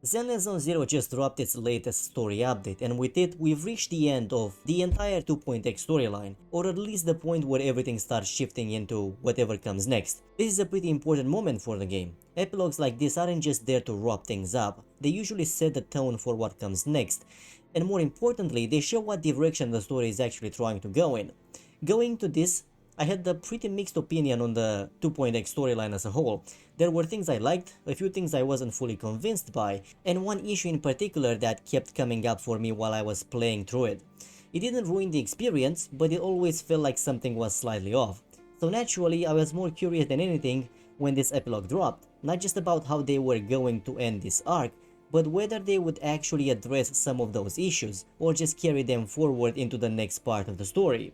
Zenless Zone Zero just dropped its latest story update, and with it, we've reached the end of the entire 2.x storyline, or at least the point where everything starts shifting into whatever comes next. This is a pretty important moment for the game. Epilogues like this aren't just there to wrap things up, they usually set the tone for what comes next, and more importantly, they show what direction the story is actually trying to go in. Going to this, I had a pretty mixed opinion on the 2.x storyline as a whole. There were things I liked, a few things I wasn't fully convinced by, and one issue in particular that kept coming up for me while I was playing through it. It didn't ruin the experience, but it always felt like something was slightly off. So naturally, I was more curious than anything when this epilogue dropped, not just about how they were going to end this arc, but whether they would actually address some of those issues, or just carry them forward into the next part of the story.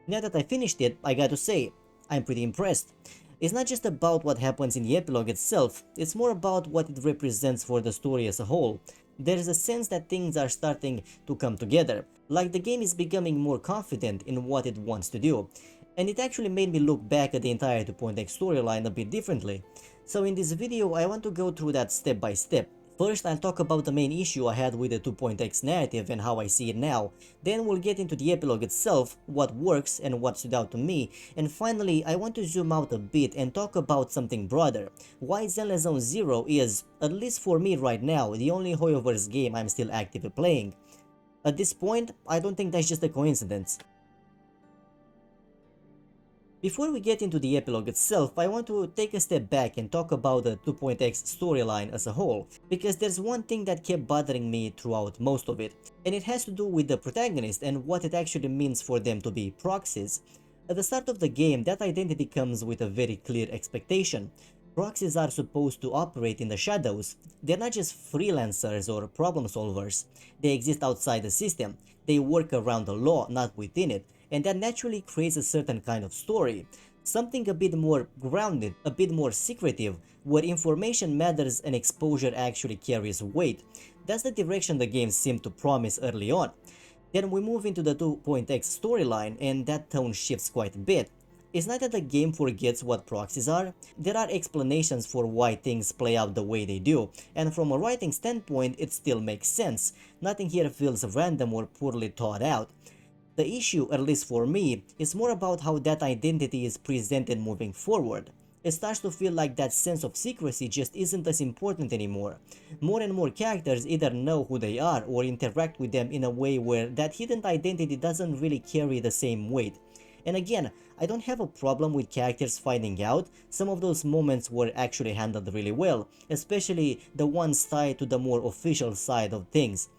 Now that I finished it, I gotta say, I'm pretty impressed. It's not just about what happens in the epilogue itself, it's more about what it represents for the story as a whole. There is a sense that things are starting to come together, like the game is becoming more confident in what it wants to do. And it actually made me look back at the entire 2.x storyline a bit differently. So in this video, I want to go through that step by step. First, I'll talk about the main issue I had with the 2.x narrative and how I see it now. Then we'll get into the epilogue itself, what works and what stood out to me. And finally, I want to zoom out a bit and talk about something broader. Why Zenless Zone Zero is, at least for me right now, the only HoYoverse game I'm still actively playing. At this point, I don't think that's just a coincidence. Before we get into the epilogue itself, I want to take a step back and talk about the 2.x storyline as a whole, because there's one thing that kept bothering me throughout most of it, and it has to do with the protagonist and what it actually means for them to be proxies. At the start of the game, that identity comes with a very clear expectation. Proxies are supposed to operate in the shadows. They're not just freelancers or problem solvers. They exist outside the system. They work around the law, not within it, and that naturally creates a certain kind of story. Something a bit more grounded, a bit more secretive, where information matters and exposure actually carries weight. That's the direction the game seemed to promise early on. Then we move into the 2.x storyline and that tone shifts quite a bit. It's not that the game forgets what proxies are, there are explanations for why things play out the way they do, and from a writing standpoint it still makes sense. Nothing here feels random or poorly thought out. The issue, at least for me, is more about how that identity is presented moving forward. It starts to feel like that sense of secrecy just isn't as important anymore. More and more characters either know who they are or interact with them in a way where that hidden identity doesn't really carry the same weight. And again, I don't have a problem with characters finding out, some of those moments were actually handled really well, especially the ones tied to the more official side of things.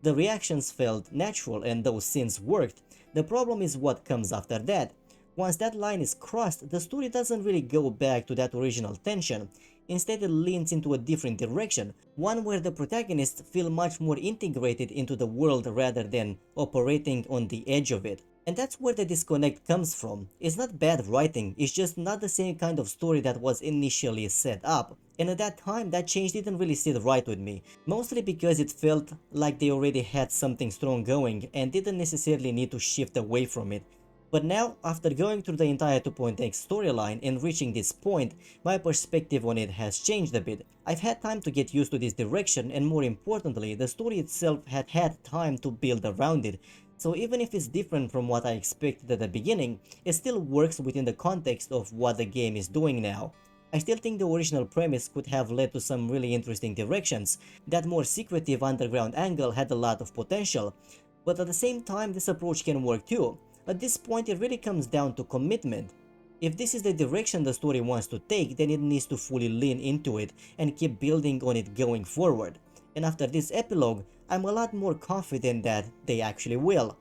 The reactions felt natural and those scenes worked. The problem is what comes after that. Once that line is crossed, the story doesn't really go back to that original tension. Instead it leans into a different direction, one where the protagonists feel much more integrated into the world rather than operating on the edge of it. And that's where the disconnect comes from. It's not bad writing, it's just not the same kind of story that was initially set up. And at that time, that change didn't really sit right with me, mostly because it felt like they already had something strong going and didn't necessarily need to shift away from it. But now, after going through the entire 2.x storyline and reaching this point, my perspective on it has changed a bit. I've had time to get used to this direction, and more importantly, the story itself had had time to build around it. So even if it's different from what I expected at the beginning, it still works within the context of what the game is doing now. I still think the original premise could have led to some really interesting directions. That more secretive underground angle had a lot of potential, but at the same time this approach can work too. At this point it really comes down to commitment. If this is the direction the story wants to take, then it needs to fully lean into it and keep building on it going forward. And after this epilogue, I'm a lot more confident that they actually will.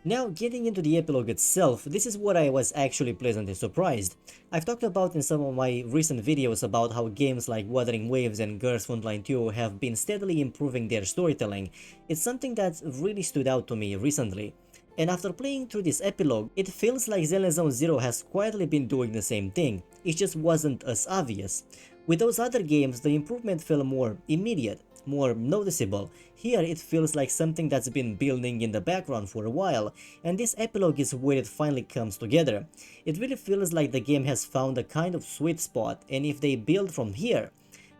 Now, getting into the epilogue itself, this is what I was actually pleasantly surprised. I've talked about in some of my recent videos about how games like Wuthering Waves and Girls Frontline 2 have been steadily improving their storytelling. It's something that really stood out to me recently. And after playing through this epilogue, it feels like Zenless Zone Zero has quietly been doing the same thing, it just wasn't as obvious. With those other games, the improvement felt more immediate, more noticeable. Here it feels like something that's been building in the background for a while, and this epilogue is where it finally comes together. It really feels like the game has found a kind of sweet spot, and if they build from here,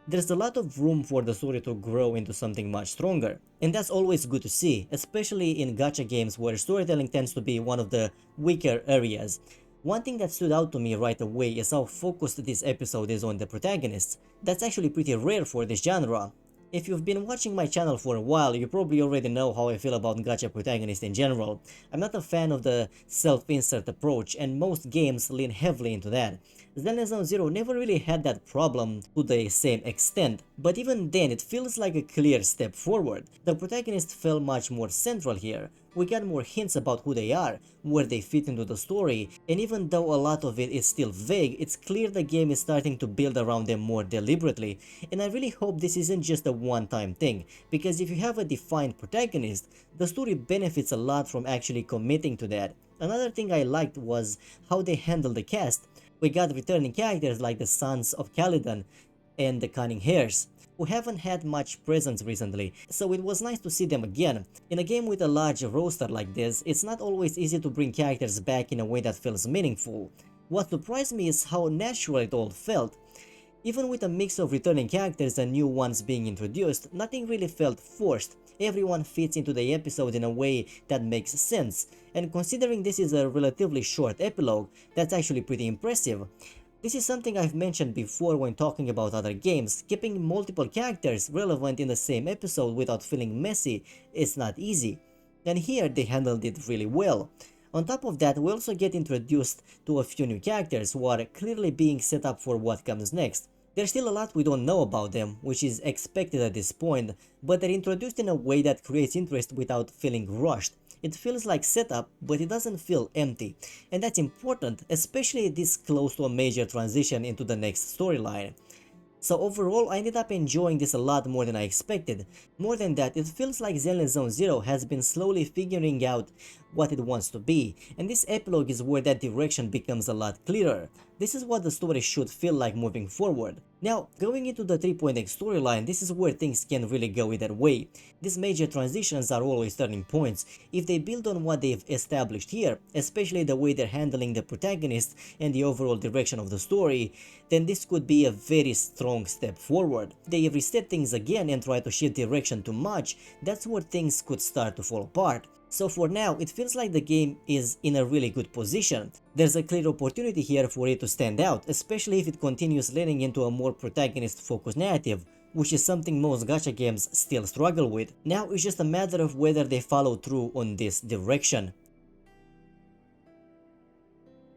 there's a lot of room for the story to grow into something much stronger. And that's always good to see, especially in gacha games where storytelling tends to be one of the weaker areas. One thing that stood out to me right away is how focused this episode is on the protagonists. That's actually pretty rare for this genre. If you've been watching my channel for a while, you probably already know how I feel about gacha protagonists in general. I'm not a fan of the self-insert approach, and most games lean heavily into that. Zenless Zone Zero never really had that problem to the same extent, but even then it feels like a clear step forward. The protagonist felt much more central here. We got more hints about who they are, where they fit into the story, and even though a lot of it is still vague, it's clear the game is starting to build around them more deliberately, and I really hope this isn't just a one-time thing, because if you have a defined protagonist, the story benefits a lot from actually committing to that. Another thing I liked was how they handled the cast. We got returning characters like the Sons of Calidan and the Cunning Hares, who haven't had much presence recently, so it was nice to see them again. In a game with a large roster like this, it's not always easy to bring characters back in a way that feels meaningful. What surprised me is how natural it all felt. Even with a mix of returning characters and new ones being introduced, nothing really felt forced. Everyone fits into the episode in a way that makes sense, and considering this is a relatively short epilogue, that's actually pretty impressive. This is something I've mentioned before when talking about other games. Keeping multiple characters relevant in the same episode without feeling messy is not easy, and here they handled it really well. On top of that, we also get introduced to a few new characters who are clearly being set up for what comes next. There's still a lot we don't know about them, which is expected at this point, but they're introduced in a way that creates interest without feeling rushed. It feels like setup, but it doesn't feel empty, and that's important, especially this close to a major transition into the next storyline. So overall, I ended up enjoying this a lot more than I expected. More than that, it feels like Zenless Zone Zero has been slowly figuring out what it wants to be, and this epilogue is where that direction becomes a lot clearer. This is what the story should feel like moving forward. Now, going into the 3.x storyline, this is where things can really go either way. These major transitions are always turning points. If they build on what they've established here, especially the way they're handling the protagonist and the overall direction of the story, then this could be a very strong step forward. If they reset things again and try to shift direction too much, that's where things could start to fall apart. So for now, it feels like the game is in a really good position. There's a clear opportunity here for it to stand out, especially if it continues leaning into a more protagonist-focused narrative, which is something most gacha games still struggle with. Now it's just a matter of whether they follow through on this direction.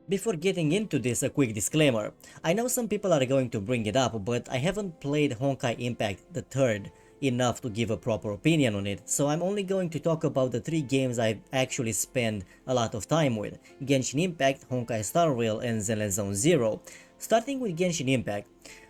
Before getting into this, a quick disclaimer. I know some people are going to bring it up, but I haven't played Honkai Impact the 3rd enough to give a proper opinion on it, so I'm only going to talk about the 3 games I've actually spent a lot of time with: Genshin Impact, Honkai Star Rail, and Zenless Zone Zero. Starting with Genshin Impact,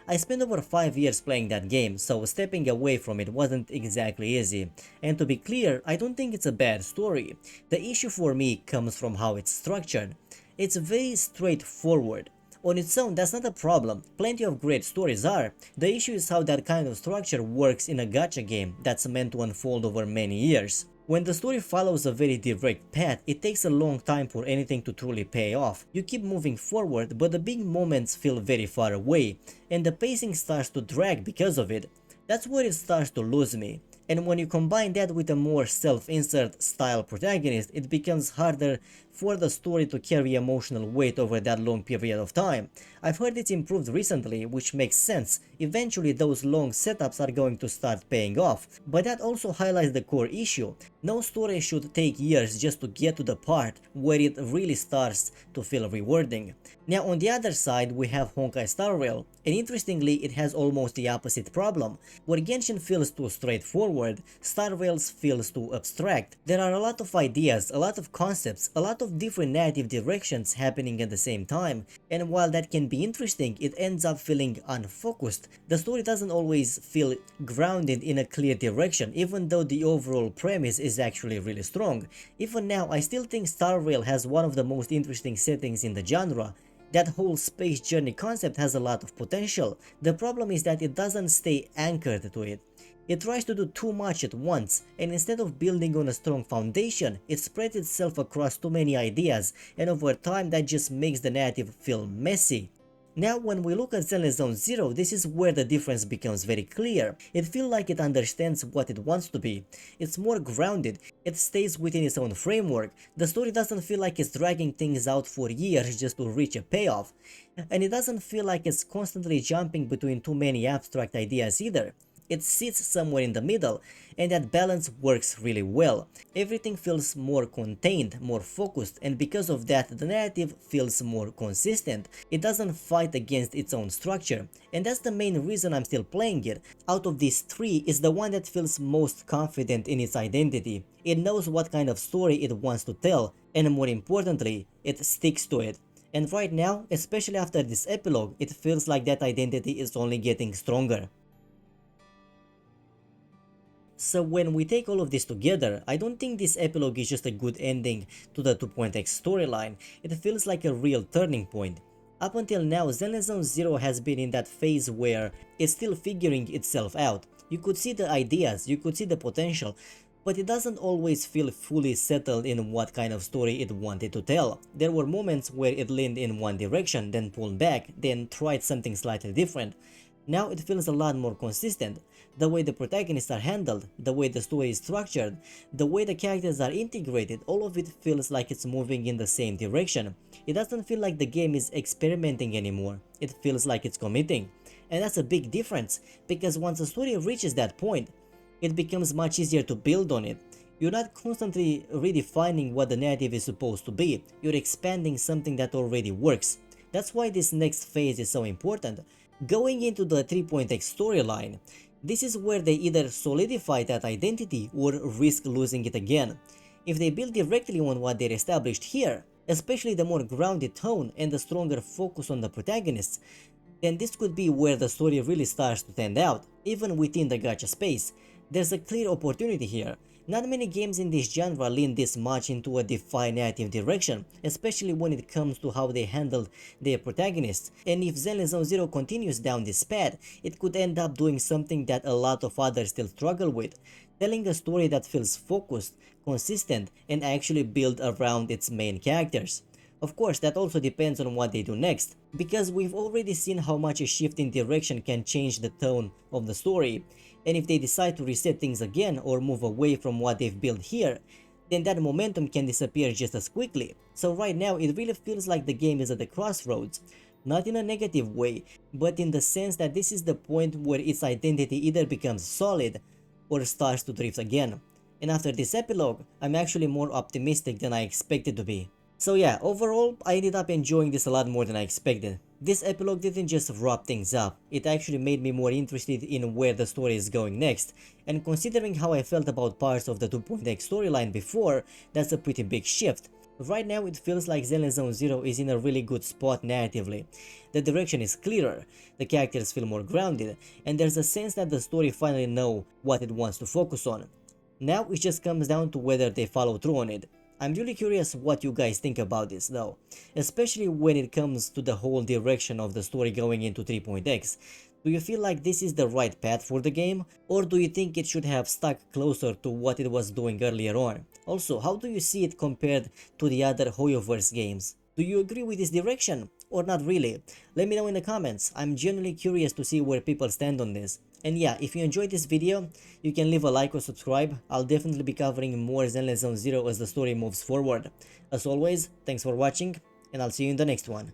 I spent over 5 years playing that game, so stepping away from it wasn't exactly easy. And to be clear, I don't think it's a bad story. The issue for me comes from how it's structured. It's very straightforward. On its own, that's not a problem, plenty of great stories are. The issue is how that kind of structure works in a gacha game that's meant to unfold over many years. When the story follows a very direct path, it takes a long time for anything to truly pay off. You keep moving forward, but the big moments feel very far away, and the pacing starts to drag because of it. That's where it starts to lose me. And when you combine that with a more self-insert style protagonist, it becomes harder for the story to carry emotional weight over that long period of time. I've heard it's improved recently, which makes sense. Eventually those long setups are going to start paying off, but that also highlights the core issue. No story should take years just to get to the part where it really starts to feel rewarding. Now on the other side we have Honkai Star Rail, and interestingly it has almost the opposite problem. Where Genshin feels too straightforward, Star Rail feels too abstract. There are a lot of ideas, a lot of concepts, a lot of different narrative directions happening at the same time, and while that can be interesting, it ends up feeling unfocused. The story doesn't always feel grounded in a clear direction, even though the overall premise is actually really strong. Even now, I still think Star Rail has one of the most interesting settings in the genre. That whole space journey concept has a lot of potential. The problem is that it doesn't stay anchored to it. It tries to do too much at once, and instead of building on a strong foundation, it spreads itself across too many ideas, and over time that just makes the narrative feel messy. Now when we look at Zenless Zone Zero, this is where the difference becomes very clear. It feels like it understands what it wants to be. It's more grounded, it stays within its own framework, the story doesn't feel like it's dragging things out for years just to reach a payoff. And it doesn't feel like it's constantly jumping between too many abstract ideas either. It sits somewhere in the middle, and that balance works really well. Everything feels more contained, more focused, and because of that the narrative feels more consistent. It doesn't fight against its own structure, and that's the main reason I'm still playing it. Out of these three, it's the one that feels most confident in its identity. It knows what kind of story it wants to tell, and more importantly, it sticks to it. And right now, especially after this epilogue, it feels like that identity is only getting stronger. So when we take all of this together, I don't think this epilogue is just a good ending to the 2.x storyline, it feels like a real turning point. Up until now, Zenless Zone Zero has been in that phase where it's still figuring itself out. You could see the ideas, you could see the potential, but it doesn't always feel fully settled in what kind of story it wanted to tell. There were moments where it leaned in one direction, then pulled back, then tried something slightly different. Now it feels a lot more consistent. The way the protagonists are handled, the way the story is structured, the way the characters are integrated, all of it feels like it's moving in the same direction. It doesn't feel like the game is experimenting anymore, it feels like it's committing. And that's a big difference, because once a story reaches that point, it becomes much easier to build on it. You're not constantly redefining what the narrative is supposed to be, you're expanding something that already works. That's why this next phase is so important. Going into the 3.x storyline, this is where they either solidify that identity or risk losing it again. If they build directly on what they established here, especially the more grounded tone and the stronger focus on the protagonists, then this could be where the story really starts to stand out, even within the gacha space. There's a clear opportunity here. Not many games in this genre lean this much into a defined narrative direction, especially when it comes to how they handled their protagonists, and if Zenless Zone Zero continues down this path, it could end up doing something that a lot of others still struggle with, telling a story that feels focused, consistent, and actually built around its main characters. Of course, that also depends on what they do next, because we've already seen how much a shift in direction can change the tone of the story, and if they decide to reset things again or move away from what they've built here, then that momentum can disappear just as quickly. So right now it really feels like the game is at the crossroads, not in a negative way, but in the sense that this is the point where its identity either becomes solid or starts to drift again. And after this epilogue, I'm actually more optimistic than I expected to be. So yeah, overall, I ended up enjoying this a lot more than I expected. This epilogue didn't just wrap things up, it actually made me more interested in where the story is going next, and considering how I felt about parts of the 2.x storyline before, that's a pretty big shift. Right now it feels like Zenless Zone Zero is in a really good spot narratively. The direction is clearer, the characters feel more grounded, and there's a sense that the story finally knows what it wants to focus on. Now it just comes down to whether they follow through on it. I'm really curious what you guys think about this though, especially when it comes to the whole direction of the story going into 3.x. Do you feel like this is the right path for the game, or do you think it should have stuck closer to what it was doing earlier on? Also, how do you see it compared to the other HoYoverse games? Do you agree with this direction, or not really? Let me know in the comments, I'm genuinely curious to see where people stand on this. And yeah, if you enjoyed this video, you can leave a like or subscribe. I'll definitely be covering more Zenless Zone Zero as the story moves forward. As always, thanks for watching, and I'll see you in the next one.